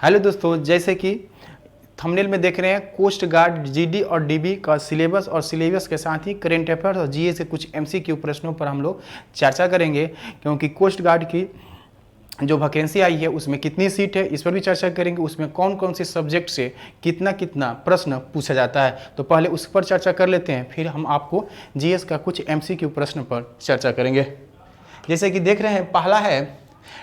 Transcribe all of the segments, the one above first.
Hello दोस्तों, जैसे कि थंबनेल में देख रहे हैं, कोस्ट गार्ड जीडी और डीबी का सिलेबस और सिलेबस के साथ ही करेंट अफेयर्स और जीए से कुछ एमसीक्यू प्रश्नों पर हम लोग चर्चा करेंगे। क्योंकि कोस्ट गार्ड की जो वैकेंसी आई है उसमें कितनी सीट है इस पर भी चर्चा करेंगे, उसमें कौन कौन से सब्जेक्ट से कितना कितना प्रश्न पूछा जाता है। तो पहले उस पर चर्चा कर लेते हैं, फिर हम आपको जीएस का कुछ एमसीक्यू प्रश्न पर चर्चा करेंगे। जैसे कि देख रहे हैं, पहला है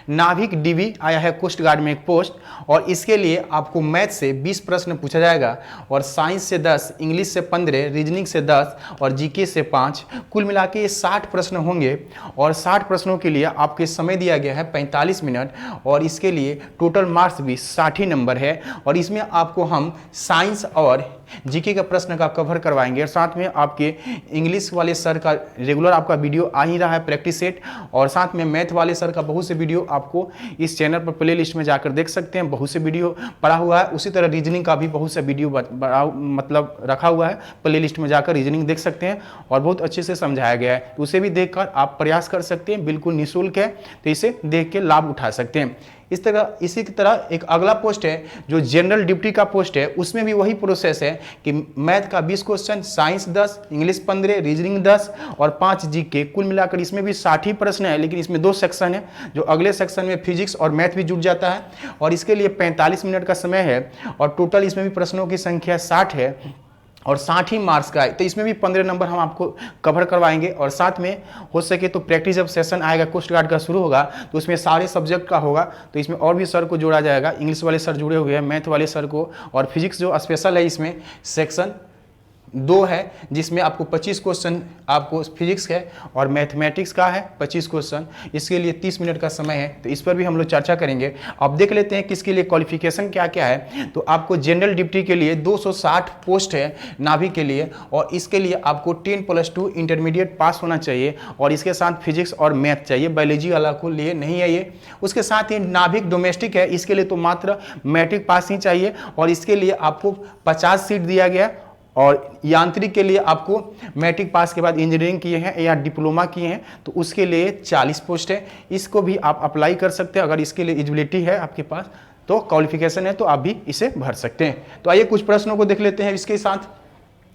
नाविक डीवी आया है कोस्ट गार्ड में एक पोस्ट, और इसके लिए आपको मैथ से 20 प्रश्न पूछा जाएगा और साइंस से 10, इंग्लिश से 15, रीजनिंग से 10 और जीके से 5। कुल मिला के ये 60 प्रश्न होंगे और 60 प्रश्नों के लिए आपके समय दिया गया है 45 मिनट और इसके लिए टोटल मार्क्स भी 60 नंबर है। और इसमें आपको हम साइंस और जीके का प्रश्न का कवर करवाएंगे और साथ में आपके इंग्लिश वाले सर का रेगुलर आपका वीडियो आ ही रहा है प्रैक्टिस सेट, और साथ में मैथ वाले सर का बहुत से वीडियो आपको इस चैनल पर प्ले लिस्ट में जाकर देख सकते हैं, बहुत से वीडियो पड़ा हुआ है। उसी तरह रीजनिंग का भी बहुत से वीडियो मतलब रखा हुआ है, प्ले लिस्ट में जाकर रीजनिंग देख सकते हैं और बहुत अच्छे से समझाया गया है। तो उसे भी देखकर आप प्रयास कर सकते हैं, बिल्कुल निःशुल्क है, तो इसे देख के लाभ उठा सकते हैं। इसी की तरह एक अगला पोस्ट है जो जनरल ड्यूटी का पोस्ट है, उसमें भी वही प्रोसेस है कि मैथ का 20 क्वेश्चन, साइंस 10, इंग्लिश 15, रीजनिंग 10 और 5 जीके। कुल मिलाकर इसमें भी 60 प्रश्न है, लेकिन इसमें 2 सेक्शन है। जो अगले सेक्शन में फिजिक्स और मैथ भी जुड़ जाता है और इसके लिए 45 मिनट का समय है और टोटल इसमें भी प्रश्नों की संख्या 60 है और 60 ही मार्क्स का है। तो इसमें भी 15 नंबर हम आपको कवर करवाएंगे और साथ में हो सके तो प्रैक्टिस जब सेशन आएगा कोस्ट गार्ड का शुरू होगा तो उसमें सारे सब्जेक्ट का होगा, तो इसमें और भी सर को जोड़ा जाएगा। इंग्लिश वाले सर जुड़े हुए हैं, मैथ वाले सर को, और फिजिक्स जो स्पेशल है इसमें सेक्शन 2 है जिसमें आपको 25 क्वेश्चन आपको फिजिक्स है और मैथमेटिक्स का है 25 क्वेश्चन। इसके लिए 30 मिनट का समय है, तो इस पर भी हम लोग चर्चा करेंगे। अब देख लेते हैं कि इसके लिए क्वालिफिकेशन क्या क्या है। तो आपको जनरल ड्यूटी के लिए 260 पोस्ट है नाभी के लिए, और इसके लिए आपको 10+2 इंटरमीडिएट पास होना चाहिए और इसके साथ फिजिक्स और मैथ चाहिए, बायोलॉजी वाला को लिए नहीं है ये। उसके साथ ही नाभिक डोमेस्टिक है, इसके लिए तो मात्र मैट्रिक पास ही चाहिए और इसके लिए आपको 50 सीट दिया गया। और यांत्रिक के लिए आपको मैट्रिक पास के बाद इंजीनियरिंग किए हैं या डिप्लोमा किए हैं तो उसके लिए 40 पोस्ट है। इसको भी आप अप्लाई कर सकते हैं, अगर इसके लिए एलिजिबिलिटी है आपके पास, तो क्वालिफिकेशन है तो आप भी इसे भर सकते हैं। तो आइए कुछ प्रश्नों को देख लेते हैं इसके साथ।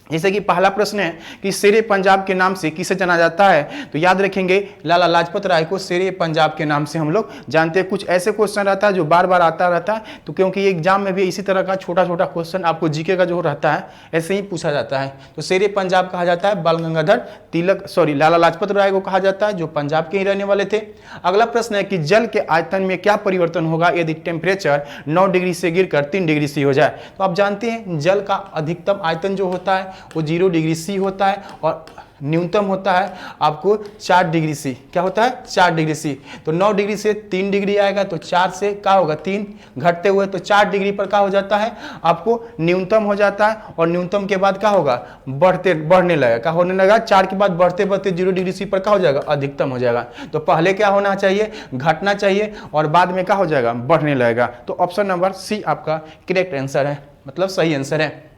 जैसे कि पहला प्रश्न है कि शेरे पंजाब के नाम से किसे जाना जाता है। तो याद रखेंगे लाला लाजपत राय को शेरे पंजाब के नाम से हम लोग जानते हैं। कुछ ऐसे क्वेश्चन रहता है जो बार बार आता रहता है, तो क्योंकि एग्जाम में भी इसी तरह का छोटा छोटा क्वेश्चन आपको जीके का जो रहता है ऐसे ही पूछा जाता है। तो शेरे पंजाब कहा जाता है बाल गंगाधर तिलक लाला लाजपत राय को कहा जाता है, जो पंजाब के ही रहने वाले थे। अगला प्रश्न है कि जल के आयतन में क्या परिवर्तन होगा यदि टेम्परेचर 9 डिग्री से गिरकर 3 डिग्री सी हो जाए। तो आप जानते हैं जल का अधिकतम आयतन जो होता है वो 0 डिग्री सी होता है और न्यूनतम होता है आपको 4 डिग्री सी। क्या होता है? 4 डिग्री सी। तो 9 डिग्री से 3 डिग्री आएगा तो 4 से क्या होगा 3 घटते हुए, तो 4 डिग्री पर क्या हो जाता है आपको न्यूनतम हो जाता है और न्यूनतम के बाद क्या होगा बढ़ने लगेगा। क्या होने लगा? 4 के बाद बढ़ते बढ़ते 0 डिग्री सी पर क्या हो जाएगा अधिकतम हो जाएगा। तो पहले क्या होना चाहिए? घटना चाहिए और बाद में क्या हो जाएगा बढ़ने लगेगा। तो ऑप्शन नंबर सी आपका करेक्ट आंसर है, मतलब सही आंसर है।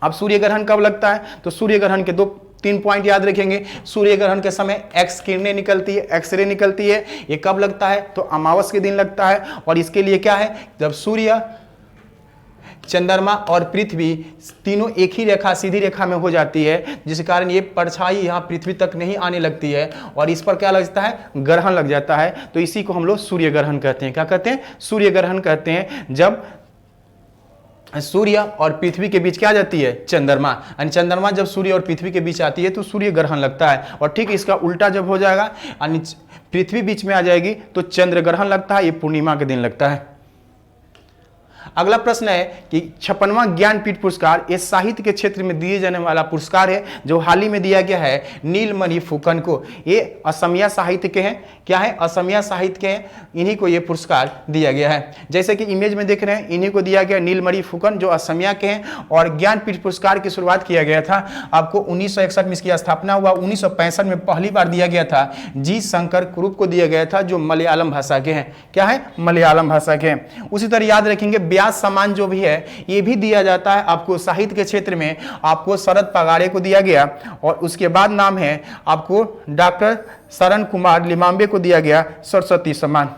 अब सूर्य ग्रहण कब लगता है? तो सूर्य ग्रहण के 3 पॉइंट याद रखेंगे। सूर्य ग्रहण के समय एक्स किरणें निकलती है, एक्सरे निकलती है। ये कब लगता है? तो अमावस के दिन लगता है और इसके लिए क्या है, जब सूर्य, चंद्रमा और पृथ्वी तीनों एक ही रेखा सीधी रेखा में हो जाती है, जिस कारण ये परछाई यहाँ पृथ्वी तक नहीं आने लगती है और इस पर क्या लगता है? ग्रहण लग जाता है। तो इसी को हम लोग सूर्य ग्रहण कहते हैं। क्या कहते हैं? सूर्य ग्रहण कहते हैं। जब सूर्य और पृथ्वी के बीच क्या आ जाती है? चंद्रमा, यानी चंद्रमा जब सूर्य और पृथ्वी के बीच आती है तो सूर्य ग्रहण लगता है। और ठीक इसका उल्टा जब हो जाएगा, यानी पृथ्वी बीच में आ जाएगी तो चंद्र ग्रहण लगता है। ये पूर्णिमा के दिन लगता है। अगला प्रश्न है कि 56वां ज्ञानपीठ पुरस्कार ये साहित्य के क्षेत्र में दिए जाने वाला पुरस्कार है जो हाल ही में दिया गया है नीलमणि फुकन को। ये असमिया साहित्य के हैं। क्या है? असमिया साहित्य के हैं, इन्हीं को ये पुरस्कार दिया गया है। जैसे कि इमेज में देख रहे हैं, इन्हीं को दिया गया नीलमणि फुकन जो असमिया के हैं। और ज्ञानपीठ पुरस्कार की शुरुआत किया गया था आपको 1961 में इसकी स्थापना हुआ। 1965 में पहली बार दिया गया था जी शंकर कुरुप को दिया गया था, जो मलयालम भाषा के हैं। क्या है? मलयालम भाषा के हैं। उसी तरह याद रखेंगे व्यास सम्मान जो भी है ये भी दिया जाता है आपको साहित्य के क्षेत्र में। आपको शरद पगाड़े को दिया गया और उसके बाद नाम है आपको डॉक्टर शरण कुमार लिमाम्बे को दिया गया सरस्वती सम्मान।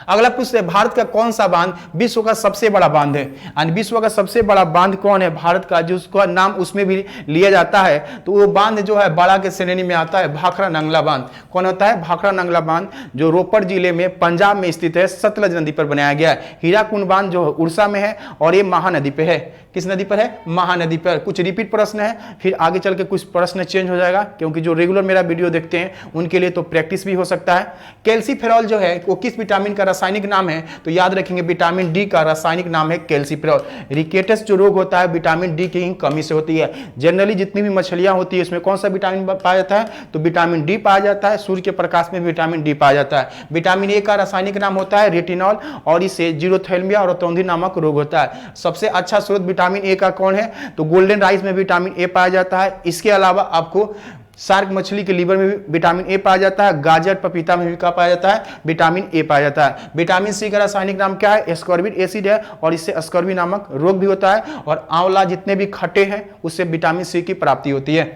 अगला प्रश्न है, भारत का कौन सा बांध विश्व का सबसे बड़ा बांध है? यानी विश्व का सबसे बड़ा बांध कौन है भारत का, जिसका नाम उसमें भी लिया जाता है? तो वो बांध जो है बड़ा के श्रेणी में आता है, भाखड़ा नंगला बांध। कौन होता है? भाखड़ा नंगला बांध, जो रोपड़ जिले में पंजाब में स्थित है, सतलज नदी पर बनाया गया है। हीराकुंड बांध जो उड़ीसा में है और ये महानदी पे है। किस नदी पर है? महानदी पर। कुछ रिपीट प्रश्न है, फिर आगे चल के कुछ प्रश्न चेंज हो जाएगा, क्योंकि जो रेगुलर मेरा वीडियो देखते हैं उनके लिए तो प्रैक्टिस भी हो सकता है। कैल्सीफेरॉल जो है वो किस विटामिन का रासायनिक नाम है? तो याद रखेंगे विटामिन डी का रासायनिक नाम है कैल्सीफेरॉल। रिकेटस जो रोग होता है विटामिन डी की कमी से होती है। जनरली जितनी भी मछलियां होती है उसमें कौन सा विटामिन पाया जाता है? तो विटामिन डी पाया जाता है। सूर्य के प्रकाश में विटामिन डी पाया जाता है। विटामिन ए का रासायनिक नाम होता है रेटिनॉल, और इसे जीरोथैल्मिया और रतौंधी नामक रोग होता है। सबसे अच्छा स्रोत विटामिन ए का कौन है? तो गोल्डन राइस में विटामिन ए पाया जाता है। इसके अलावा आपको शार्क मछली के लीवर में भी विटामिन ए पाया जाता है। गाजर पपीता में भी क्या पाया जाता है? विटामिन ए पाया जाता है। विटामिन सी का रासायनिक नाम क्या है? एस्कॉर्बिक एसिड है, और इससे अस्कॉर्बी नामक रोग भी होता है। और आंवला जितने भी खट्टे हैं उससे विटामिन सी की प्राप्ति होती है।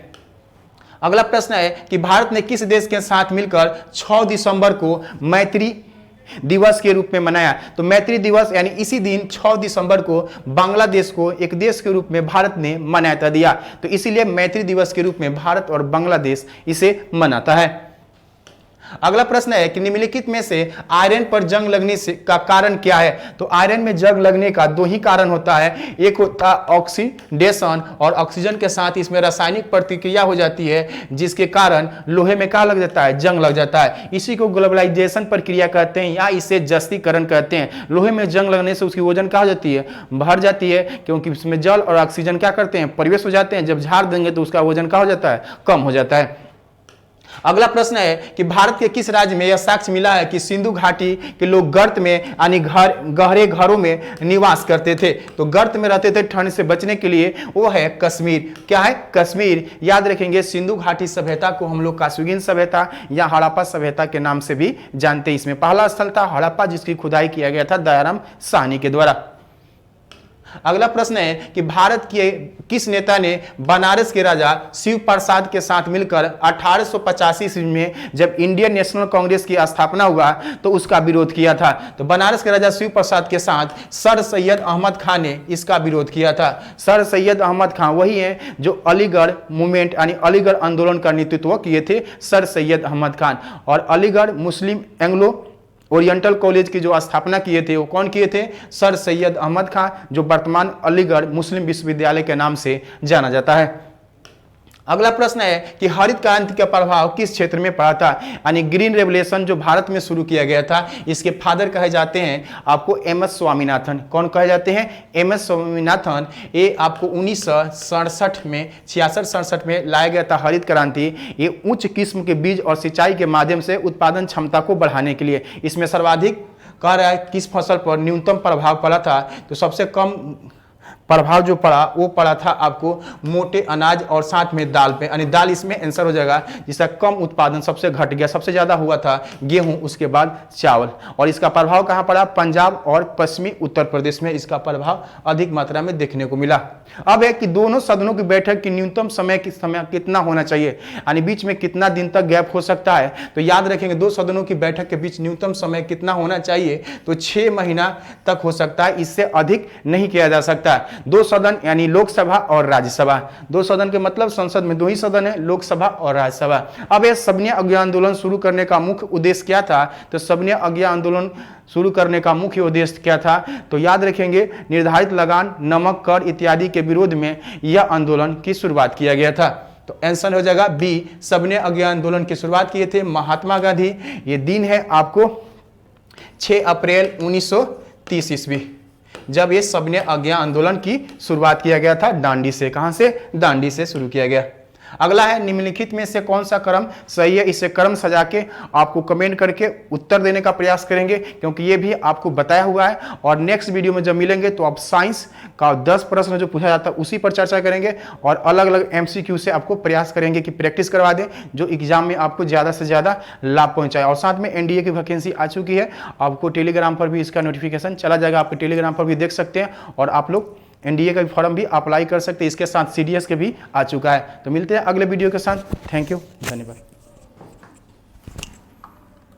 अगला प्रश्न है कि भारत ने किस देश के साथ मिलकर 6 दिसंबर को मैत्री दिवस के रूप में मनाया? तो मैत्री दिवस यानी इसी दिन 6 दिसंबर को बांग्लादेश को एक देश के रूप में भारत ने मान्यता दिया। तो इसीलिए मैत्री दिवस के रूप में भारत और बांग्लादेश इसे मनाता है। अगला प्रश्न है कि निम्नलिखित में से आयरन पर जंग लगने से का कारण क्या है? तो आयरन में जंग लगने का 2 ही कारण होता है। एक होता है ऑक्सीडेशन, और ऑक्सीजन के साथ इसमें रासायनिक प्रतिक्रिया हो जाती है, जिसके कारण लोहे में क्या लग जाता है? जंग लग जाता है। इसी को ग्लोबलाइजेशन प्रक्रिया कहते हैं, या इसे जस्तीकरण कहते हैं। लोहे में जंग लगने से उसकी वजन क्या हो जाती है? बढ़ जाती है, क्योंकि उसमें जल और ऑक्सीजन क्या करते हैं? प्रवेश हो जाते हैं। जब झाड़ देंगे तो उसका वजन क्या हो जाता है? कम हो जाता है। अगला प्रश्न है कि भारत के किस राज्य में यह साक्ष्य मिला है कि सिंधु घाटी के लोग गर्त में यानी गहरे घरों में निवास करते थे? तो गर्त में रहते थे ठंड से बचने के लिए, वो है कश्मीर। क्या है? कश्मीर। याद रखेंगे सिंधु घाटी सभ्यता को हम लोग कासुगिन सभ्यता या हड़प्पा सभ्यता के नाम से भी जानते हैं। इसमें पहला स्थल था हड़प्पा, जिसकी खुदाई किया गया था दयाराम साहनी के द्वारा। अगला प्रश्न है कि भारत के किस नेता ने बनारस के राजा शिव प्रसाद के साथ मिलकर 1885 ईस्वी में जब इंडियन नेशनल कांग्रेस की स्थापना हुआ तो उसका विरोध किया था? तो बनारस के राजा शिव प्रसाद के साथ सर सैयद अहमद खान ने इसका विरोध किया था। सर सैयद अहमद खान वही हैं जो अलीगढ़ मूवमेंट यानी अलीगढ़ आंदोलन का नेतृत्व किए थे, सर सैयद अहमद खान। और अलीगढ़ मुस्लिम एंग्लो ओरिएंटल कॉलेज की जो स्थापना किए थे वो कौन किए थे? सर सैयद अहमद खान, जो वर्तमान अलीगढ़ मुस्लिम विश्वविद्यालय के नाम से जाना जाता है। अगला प्रश्न है कि हरित क्रांति का प्रभाव किस क्षेत्र में पड़ा था? यानी ग्रीन रेवोल्यूशन जो भारत में शुरू किया गया था, इसके फादर कहे जाते हैं आपको MS स्वामीनाथन। कौन कहे जाते हैं? MS स्वामीनाथन। ये आपको 1967 में 66-67 में लाया गया था हरित क्रांति। ये उच्च किस्म के बीज और सिंचाई के माध्यम से उत्पादन क्षमता को बढ़ाने के लिए। इसमें सर्वाधिक कह रहा है किस फसल पर न्यूनतम प्रभाव पड़ा था? तो सबसे कम प्रभाव जो पड़ा वो पड़ा था आपको मोटे अनाज और साथ में दाल पे, यानी दाल इसमें आंसर हो जाएगा, जिसका कम उत्पादन सबसे घट गया। सबसे ज्यादा हुआ था गेहूं, उसके बाद चावल। और इसका प्रभाव कहां पड़ा? पंजाब और पश्चिमी उत्तर प्रदेश में इसका प्रभाव अधिक मात्रा में देखने को मिला। अब है कि दोनों सदनों की बैठक की न्यूनतम समय कितना होना चाहिए, यानी बीच में कितना दिन तक गैप हो सकता है? तो याद रखेंगे 2 सदनों की बैठक के बीच न्यूनतम समय कितना होना चाहिए? तो 6 महीना तक हो सकता है, इससे अधिक नहीं किया जा सकता। 2 सदन यानी लोकसभा और राज्यसभा। 2 सदन के मतलब संसद में 2 ही सदन है, लोकसभा और राज्यसभा। अब यह सबने अज्ञा आंदोलन शुरू करने का मुख्य उद्देश्य क्या था? तो सबने अज्ञा आंदोलन शुरू करने का मुख्य उद्देश्य क्या था? तो याद रखेंगे निर्धारित लगान, नमक, कर इत्यादि के विरोध में यह आंदोलन की शुरुआत किया गया था। तो आंसर हो जाएगा बी, सबने अज्ञा आंदोलन की शुरुआत किए थे महात्मा गांधी। ये दिन है आपको 6 अप्रैल 1930 ईस्वी, जब ये सबने अज्ञा आंदोलन की शुरुआत किया गया था दांडी से। कहां से? दांडी से शुरू किया गया। अगला है निम्नलिखित में से कौन सा क्रम सही है? इसे क्रम सजा के आपको कमेंट करके उत्तर देने का प्रयास करेंगे, क्योंकि ये भी आपको बताया हुआ है। और नेक्स्ट वीडियो में जब मिलेंगे तो आप साइंस का 10 प्रश्न जो पूछा जाता है उसी पर चर्चा करेंगे, और अलग अलग MCQ से आपको प्रयास करेंगे कि प्रैक्टिस करवा दें, जो एग्जाम में आपको ज़्यादा से ज़्यादा लाभ पहुँचाए। और साथ में NDA की वैकेंसी आ चुकी है, आपको टेलीग्राम पर भी इसका नोटिफिकेशन चला जाएगा, आप टेलीग्राम पर भी देख सकते हैं। और आप लोग NDA का फॉर्म भी अप्लाई कर सकते हैं, इसके साथ CDS के भी आ चुका है। तो मिलते हैं अगले वीडियो के साथ। थैंक यू, धन्यवाद।